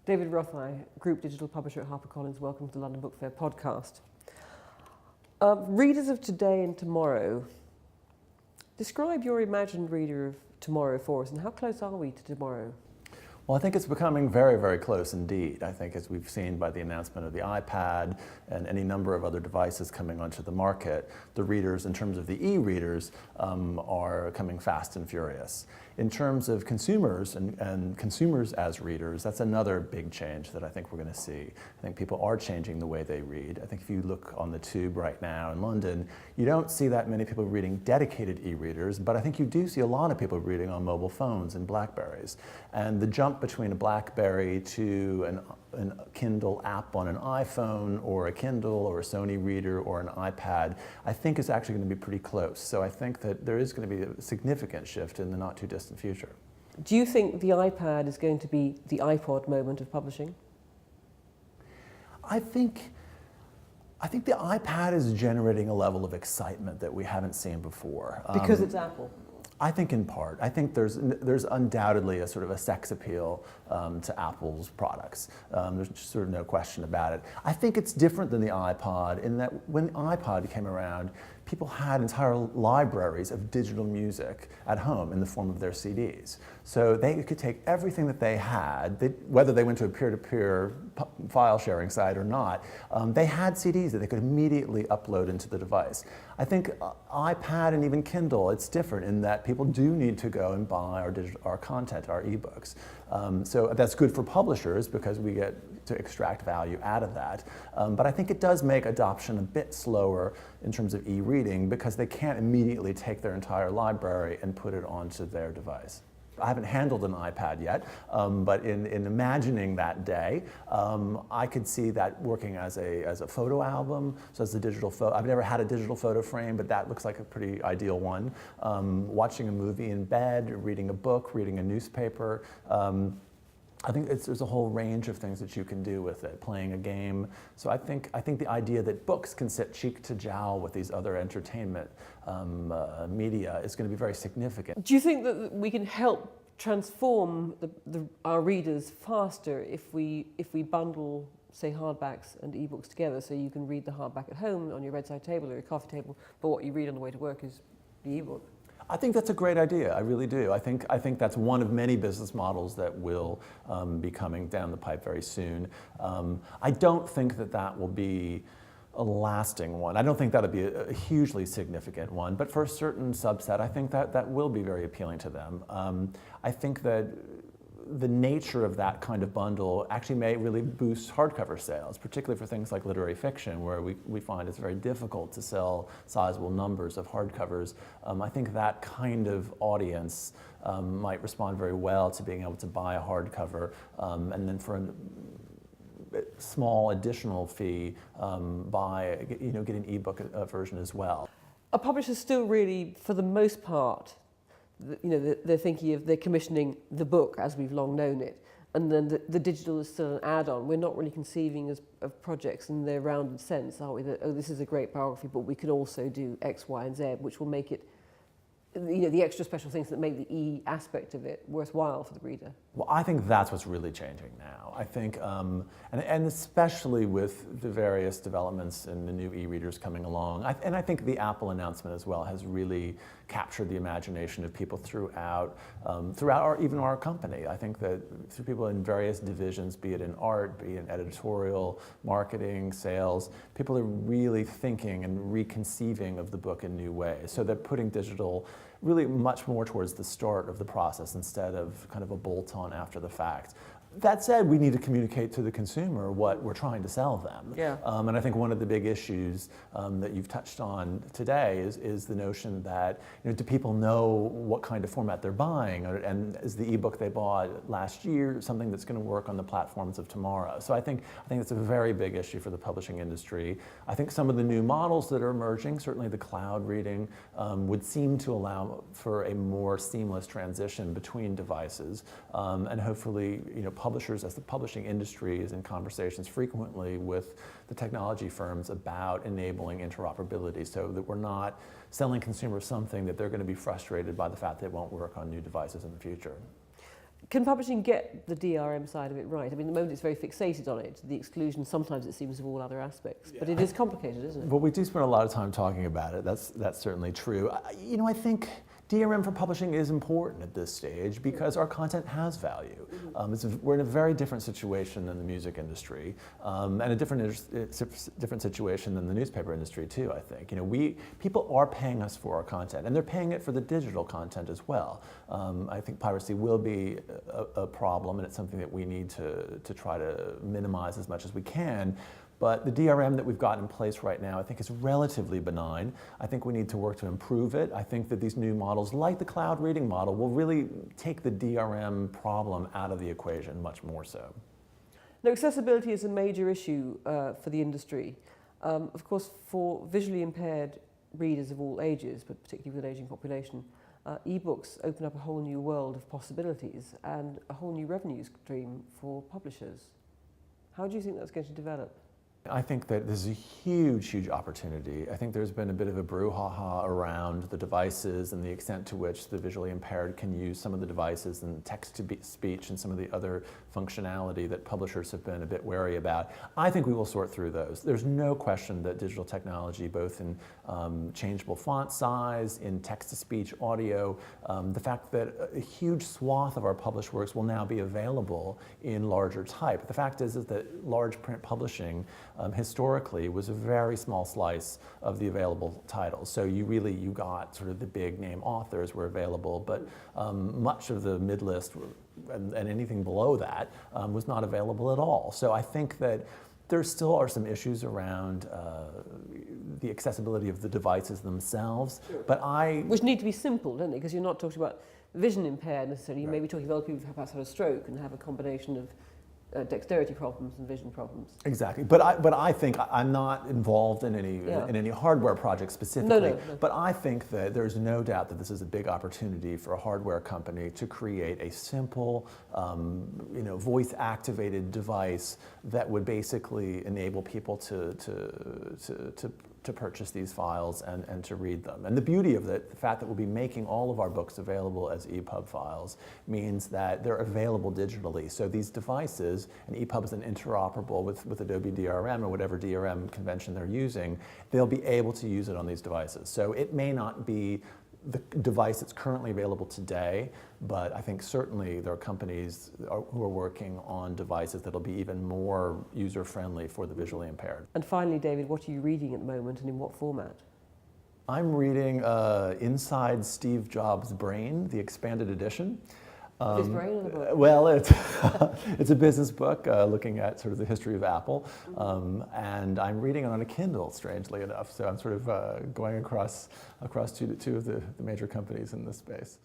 David Roth-Ey, Group Digital Publisher at HarperCollins. Welcome to the London Book Fair podcast. Readers of today and tomorrow, describe your imagined reader of tomorrow for us, and how close are we to tomorrow? Well, I think it's becoming very, very close indeed. I think as we've seen by the announcement of the iPad and any number of other devices coming onto the market, the readers, in terms of the e-readers, are coming fast and furious. In terms of consumers and consumers as readers, that's another big change that I think we're going to see. I think people are changing the way they read. I think if you look on the tube right now in London, you don't see that many people reading dedicated e-readers, but I think you do see a lot of people reading on mobile phones and Blackberries. And the jump between a BlackBerry to an Kindle app on an iPhone, or a Kindle or a Sony reader or an iPad, I think is actually going to be pretty close. So I think that there is going to be a significant shift in the not too distant future. Do you think the iPad is going to be the iPod moment of publishing? I think the iPad is generating a level of excitement that we haven't seen before. Because it's Apple? I think in part. I think there's undoubtedly a sort of a sex appeal to Apple's products. There's sort of no question about it. I think it's different than the iPod in that when the iPod came around, people had entire libraries of digital music at home in the form of their CDs. So they could take everything that they had, whether they went to a peer-to-peer file sharing site or not, they had CDs that they could immediately upload into the device. I think iPad and even Kindle, it's different in that people do need to go and buy our content, our ebooks. So that's good for publishers because we get to extract value out of that. But I think it does make adoption a bit slower in terms of e-reading because they can't immediately take their entire library and put it onto their device. I haven't handled an iPad yet, but in imagining that day, I could see that working as a photo album, so as a digital photo. I've never had a digital photo frame, but that looks like a pretty ideal one. Watching a movie in bed, reading a book, reading a newspaper. I think there's a whole range of things that you can do with it, playing a game. So I think the idea that books can sit cheek to jowl with these other entertainment media is going to be very significant. Do you think that we can help transform our readers faster if we bundle, say, hardbacks and ebooks together, so you can read the hardback at home on your bedside table or your coffee table, but what you read on the way to work is the ebook? I think that's a great idea. I really do. I think that's one of many business models that will be coming down the pipe very soon. I don't think that will be a lasting one. I don't think that'll be a hugely significant one, but for a certain subset, I think that will be very appealing to them. I think that the nature of that kind of bundle actually may really boost hardcover sales, particularly for things like literary fiction, where we find it's very difficult to sell sizable numbers of hardcovers. I think that kind of audience might respond very well to being able to buy a hardcover, and then for a small additional fee, get an ebook version as well. Are publishers still really, for the most part, they're thinking of they're commissioning the book as we've long known it, and then the digital is still an add-on? We're not really conceiving of projects in their rounded sense, are we? That, oh, this is a great biography, but we can also do X, Y, and Z, which will make it, the extra special things that make the E aspect of it worthwhile for the reader. Well, I think that's what's really changing now. I think, and especially with the various developments in the new e-readers coming along, and I think the Apple announcement as well has really captured the imagination of people throughout even our company. I think that through people in various divisions, be it in art, be it in editorial, marketing, sales, people are really thinking and reconceiving of the book in new ways. So they're putting digital really much more towards the start of the process instead of kind of a bolt-on after the fact. That said, we need to communicate to the consumer what we're trying to sell them. Yeah. And I think one of the big issues that you've touched on today is the notion that, do people know what kind of format they're buying? And is the ebook they bought last year something that's going to work on the platforms of tomorrow? So I think it's a very big issue for the publishing industry. I think some of the new models that are emerging, certainly the cloud reading, would seem to allow for a more seamless transition between devices, and hopefully, publishers, as the publishing industry is in conversations frequently with the technology firms about enabling interoperability so that we're not selling consumers something that they're going to be frustrated by the fact that it won't work on new devices in the future. Can publishing get the DRM side of it right? I mean, at the moment it's very fixated on it, the exclusion sometimes it seems of all other aspects, but it is complicated, isn't it? Well, we do spend a lot of time talking about it. That's certainly true. I think DRM for publishing is important at this stage because our content has value. We're in a very different situation than the music industry, and a different situation than the newspaper industry too. I think people are paying us for our content, and they're paying it for the digital content as well. I think piracy will be a problem, and it's something that we need to try to minimize as much as we can. But the DRM that we've got in place right now, I think, is relatively benign. I think we need to work to improve it. I think that these new models, like the cloud reading model, will really take the DRM problem out of the equation much more so. Now, accessibility is a major issue for the industry. Of course, for visually impaired readers of all ages, but particularly with an ageing population, e-books open up a whole new world of possibilities and a whole new revenue stream for publishers. How do you think that's going to develop? I think that this is a huge, huge opportunity. I think there's been a bit of a brouhaha around the devices and the extent to which the visually impaired can use some of the devices and text-to-speech and some of the other functionality that publishers have been a bit wary about. I think we will sort through those. There's no question that digital technology, both in changeable font size, in text-to-speech audio, the fact that a huge swath of our published works will now be available in larger type. The fact is that large print publishing historically was a very small slice of the available titles. So you got sort of the big name authors were available, but much of the mid-list and anything below that was not available at all. So I think that there still are some issues around the accessibility of the devices themselves, but Which need to be simple, don't they? Because you're not talking about vision impaired necessarily. You may be talking about other people who have perhaps had a stroke and have a combination of dexterity problems and vision problems. Exactly, but I think I'm not involved in any hardware project specifically. No. But I think that there's no doubt that this is a big opportunity for a hardware company to create a simple, voice-activated device that would basically enable people to purchase these files and to read them. And the beauty of it, the fact that we'll be making all of our books available as EPUB files, means that they're available digitally. So these devices, and EPUB is interoperable with Adobe DRM or whatever DRM convention they're using, they'll be able to use it on these devices. So it may not be the device that's currently available today, but I think certainly there are companies who are working on devices that'll be even more user-friendly for the visually impaired. And finally, David, what are you reading at the moment and in what format? I'm reading Inside Steve Jobs' Brain, the expanded edition. His brain or the book? Well, it's a business book looking at sort of the history of Apple, and I'm reading it on a Kindle, strangely enough. So I'm sort of going across two of the major companies in this space.